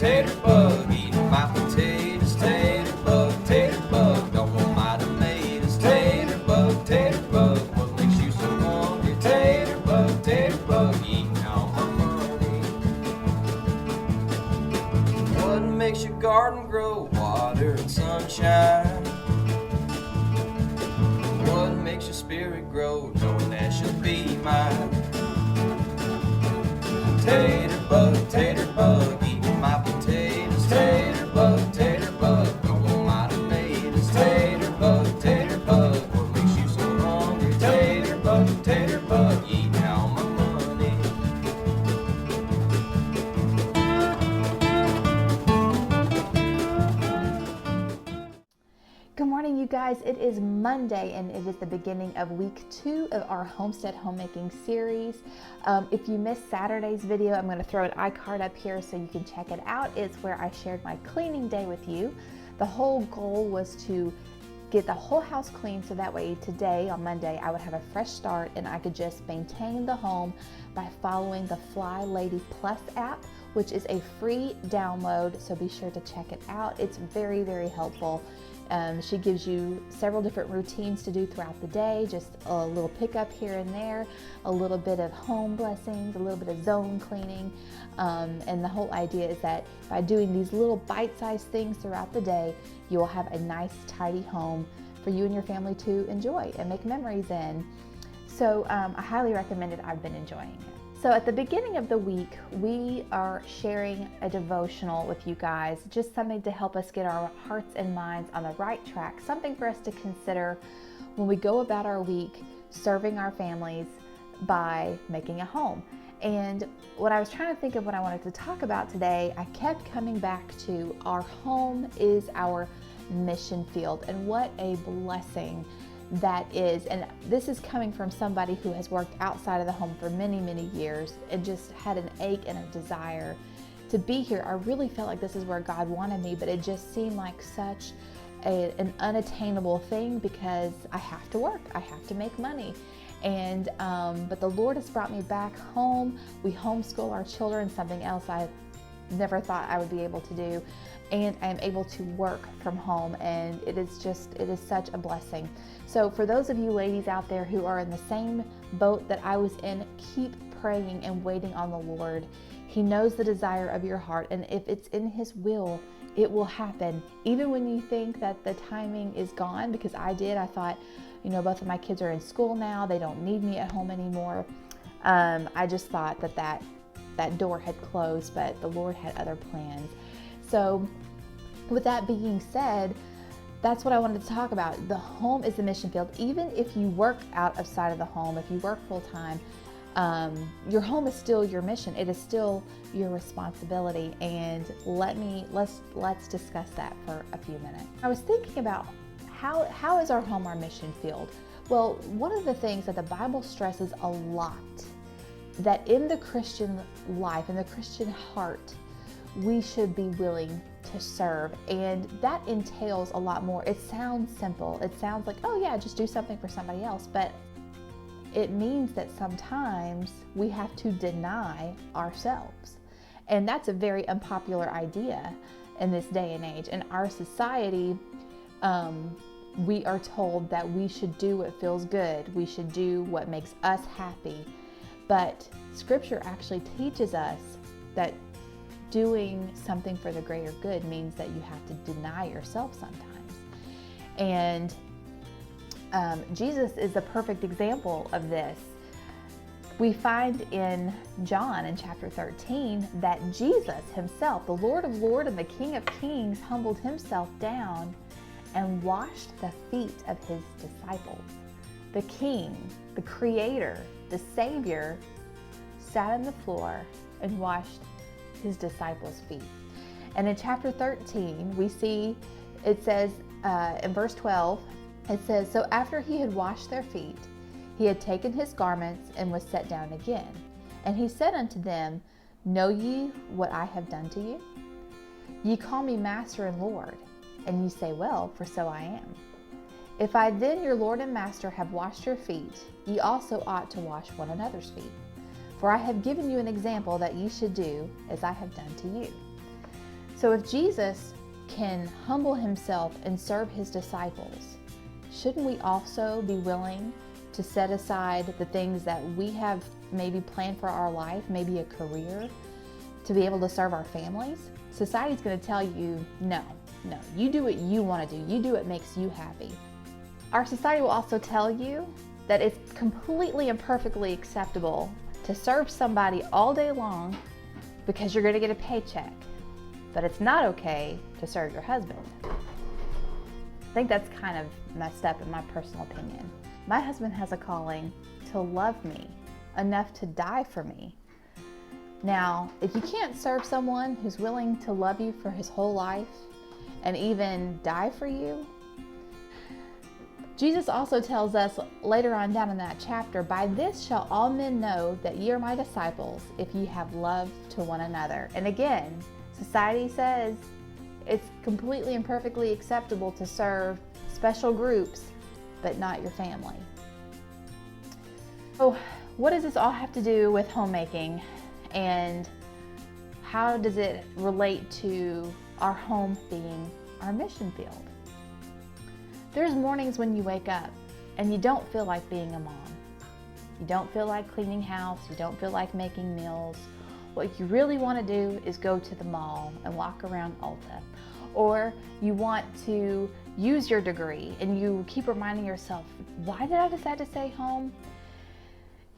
tater bug, eating my potatoes, tater bug, don't want my tomatoes, tater bug, what makes you so hungry, tater bug, eating all my money. What makes your garden grow? Water and sunshine. What makes your spirit grow? Knowing that should be mine. Tater bug, eating my potatoes, tater bug, don't want my tomatoes, tater bug, what makes you so hungry, tater bug, eating all my money. Good morning, you guys. It is Monday and it is the beginning of week 2 of our Homestead Homemaking series. If you missed Saturday's video, I'm going to throw an iCard up here so you can check it out. It's where I shared my cleaning day with you. The whole goal was to get the whole house clean so that way today on Monday I would have a fresh start and I could just maintain the home by following the Fly Lady Plus app, which is a free download, so be sure to check it out. It's very, very helpful. She gives you several different routines to do throughout the day, just a little pickup here and there, a little bit of home blessings, a little bit of zone cleaning, and the whole idea is that by doing these little bite-sized things throughout the day, you will have a nice, tidy home for you and your family to enjoy and make memories in. So I highly recommend it. I've been enjoying it. So at the beginning of the week, we are sharing a devotional with you guys, just something to help us get our hearts and minds on the right track, something for us to consider when we go about our week serving our families by making a home. And when I was trying to think of what I wanted to talk about today, I kept coming back to our home is our mission field, and what a blessing that is. And this is coming from somebody who has worked outside of the home for many, many years and just had an ache and a desire to be here. I really felt like this is where God wanted me, but it just seemed like such an unattainable thing because I have to work, I have to make money. And but the Lord has brought me back home. We homeschool our children, something else I never thought I would be able to do, and I'm able to work from home, and it is such a blessing. So for those of you ladies out there who are in the same boat that I was in, keep praying and waiting on the Lord. He knows the desire of your heart, and if it's in His will, it will happen. Even when you think that the timing is gone, because I thought, both of my kids are in school now, they don't need me at home anymore. I just thought that door had closed, but the Lord had other plans. So with that being said, that's what I wanted to talk about. The home is the mission field. Even if you work outside of the home, if you work full time, your home is still your mission. It is still your responsibility. And let's discuss that for a few minutes. I was thinking about how is our home our mission field? Well, one of the things that the Bible stresses a lot, that in the Christian life, in the Christian heart, we should be willing to serve. And that entails a lot more. It sounds simple. It sounds like, oh yeah, just do something for somebody else. But it means that sometimes we have to deny ourselves. And that's a very unpopular idea in this day and age. In our society, we are told that we should do what feels good. We should do what makes us happy. But Scripture actually teaches us that doing something for the greater good means that you have to deny yourself sometimes. And Jesus is the perfect example of this. We find in John in chapter 13 that Jesus himself, the Lord of Lords and the King of Kings, humbled himself down and washed the feet of his disciples. The King, the Creator, the Savior, sat on the floor and washed his disciples' feet. And in chapter 13, we see, it says in verse 12, it says, "So after he had washed their feet, he had taken his garments and was set down again. And he said unto them, Know ye what I have done to you? Ye call me Master and Lord, and ye say, Well, for so I am. If I then, your Lord and Master, have washed your feet, ye also ought to wash one another's feet. For I have given you an example that ye should do as I have done to you. So if Jesus can humble himself and serve his disciples, shouldn't we also be willing to set aside the things that we have maybe planned for our life, maybe a career, to be able to serve our families? Society's going to tell you, no, you do what you want to do. You do what makes you happy. Our society will also tell you that it's completely and perfectly acceptable to serve somebody all day long because you're going to get a paycheck, but it's not okay to serve your husband. I think that's kind of messed up in my personal opinion. My husband has a calling to love me enough to die for me. Now, if you can't serve someone who's willing to love you for his whole life and even die for you, Jesus also tells us later on down in that chapter, by this shall all men know that ye are my disciples, if ye have love to one another. And again, society says it's completely and perfectly acceptable to serve special groups, but not your family. So what does this all have to do with homemaking? And how does it relate to our home being our mission field? There's mornings when you wake up and you don't feel like being a mom. You don't feel like cleaning house. You don't feel like making meals. What you really want to do is go to the mall and walk around Ulta. Or you want to use your degree and you keep reminding yourself, why did I decide to stay home?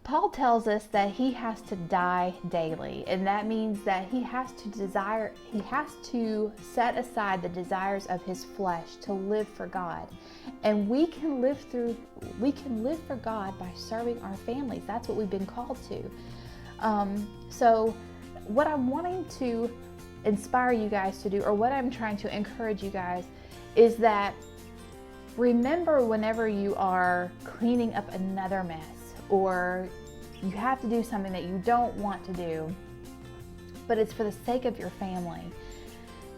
Paul tells us that he has to die daily, and that means that he has to set aside the desires of his flesh to live for God. And we can live for God by serving our families. That's what we've been called to. So what I'm wanting to inspire you guys to do, or what I'm trying to encourage you guys, is that remember whenever you are cleaning up another mess, or you have to do something that you don't want to do, but it's for the sake of your family,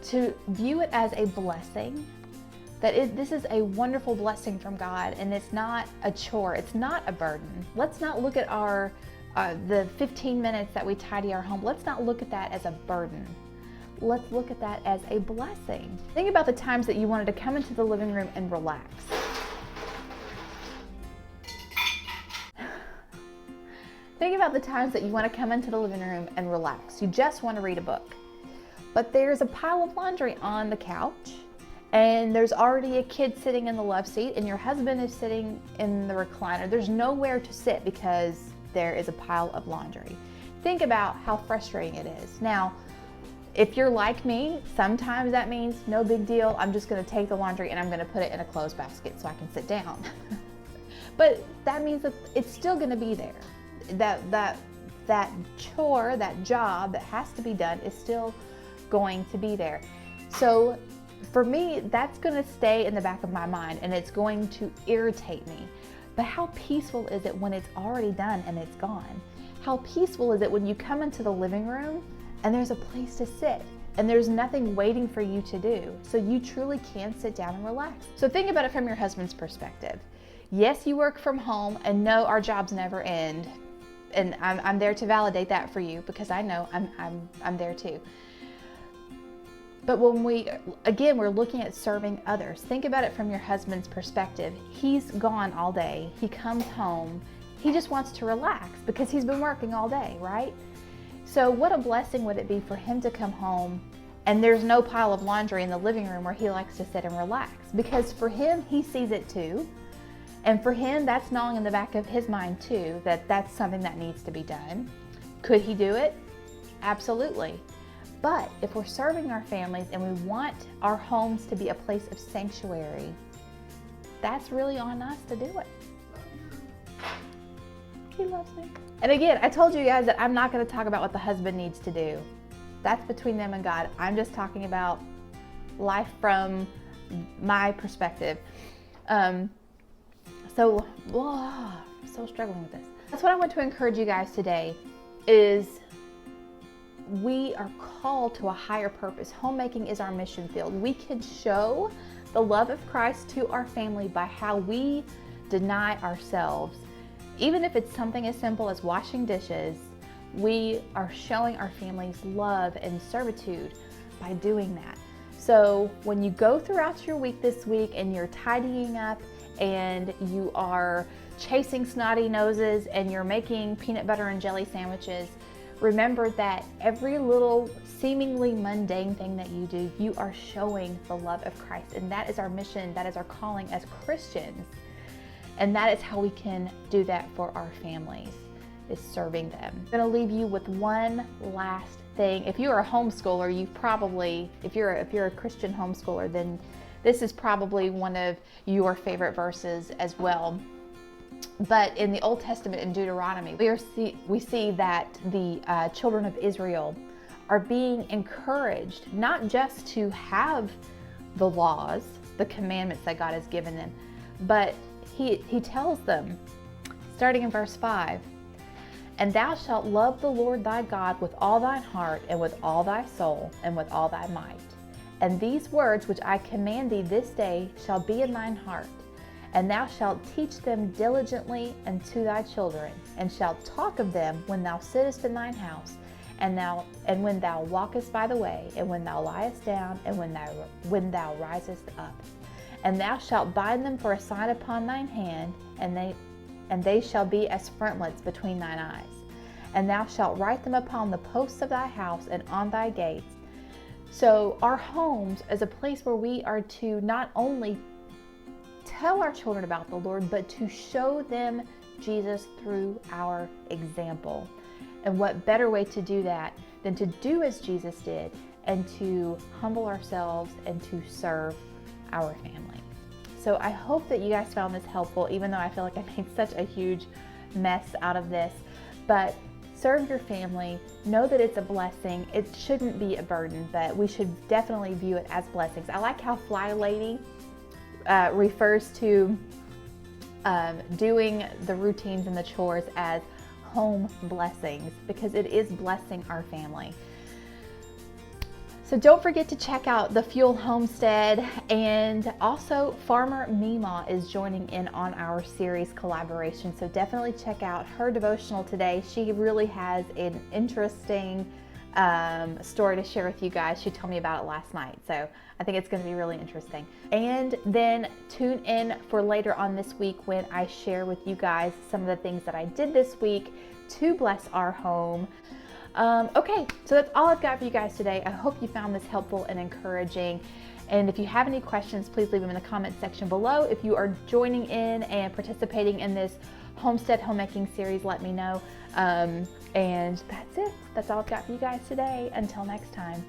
to view it as a blessing, that this is a wonderful blessing from God, and it's not a chore, it's not a burden. Let's not look at the 15 minutes that we tidy our home, let's not look at that as a burden. Let's look at that as a blessing. Think about the times that you wanted to come into the living room and relax. Think about the times that you want to come into the living room and relax. You just want to read a book. But there's a pile of laundry on the couch, and there's already a kid sitting in the love seat, and your husband is sitting in the recliner. There's nowhere to sit because there is a pile of laundry. Think about how frustrating it is. Now, if you're like me, sometimes that means no big deal. I'm just going to take the laundry and I'm going to put it in a clothes basket so I can sit down. But that means that it's still going to be there. That chore, that job that has to be done is still going to be there. So for me, that's going to stay in the back of my mind and it's going to irritate me. But how peaceful is it when it's already done and it's gone? How peaceful is it when you come into the living room and there's a place to sit and there's nothing waiting for you to do, so you truly can sit down and relax? So think about it from your husband's perspective. Yes, you work from home, and no, our jobs never end. And I'm there to validate that for you, because I know I'm there too. But when we're looking at serving others, think about it from your husband's perspective. He's gone all day. He comes home. He just wants to relax because he's been working all day, right? So what a blessing would it be for him to come home and there's no pile of laundry in the living room where he likes to sit and relax, because for him, he sees it too. And for him, that's gnawing in the back of his mind too, that that's something that needs to be done. Could he do it? Absolutely. But if we're serving our families and we want our homes to be a place of sanctuary, that's really on us to do it. He loves me. And again, I told you guys that I'm not going to talk about what the husband needs to do. That's between them and God. I'm just talking about life from my perspective. So struggling with this. That's what I want to encourage you guys today is we are called to a higher purpose. Homemaking is our mission field. We can show the love of Christ to our family by how we deny ourselves. Even if it's something as simple as washing dishes, we are showing our families love and servitude by doing that. So when you go throughout your week this week and you're tidying up and you are chasing snotty noses and you're making peanut butter and jelly sandwiches, remember that every little seemingly mundane thing that you do, you are showing the love of Christ. And that is our mission, that is our calling as Christians. And that is how we can do that for our families, is serving them. I'm gonna leave you with one last thing. If you're a homeschooler, you probably, if you're a Christian homeschooler, then this is probably one of your favorite verses as well. But in the Old Testament, in Deuteronomy, we see that the children of Israel are being encouraged not just to have the laws, the commandments that God has given them, but he tells them, starting in verse 5, "And thou shalt love the Lord thy God with all thine heart, and with all thy soul, and with all thy might. And these words which I command thee this day shall be in thine heart. And thou shalt teach them diligently unto thy children, and shalt talk of them when thou sittest in thine house, and when thou walkest by the way, and when thou liest down, and when thou risest up. And thou shalt bind them for a sign upon thine hand, and they shall be as frontlets between thine eyes. And thou shalt write them upon the posts of thy house and on thy gates." So our homes is a place where we are to not only tell our children about the Lord, but to show them Jesus through our example. And what better way to do that than to do as Jesus did and to humble ourselves and to serve our family. So I hope that you guys found this helpful, even though I feel like I made such a huge mess out of this. But serve your family, know that it's a blessing. It shouldn't be a burden, but we should definitely view it as blessings. I like how Fly Lady refers to doing the routines and the chores as home blessings, because it is blessing our family. So don't forget to check out the Fuel Homestead, and also Farmer Meemaw is joining in on our series collaboration. So definitely check out her devotional today. She really has an interesting story to share with you guys. She told me about it last night, so I think it's going to be really interesting. And then tune in for later on this week when I share with you guys some of the things that I did this week to bless our home. Okay, so that's all I've got for you guys today. I hope you found this helpful and encouraging. And if you have any questions, please leave them in the comment section below. If you are joining in and participating in this Homestead Homemaking series, let me know. And that's it. That's all I've got for you guys today. Until next time.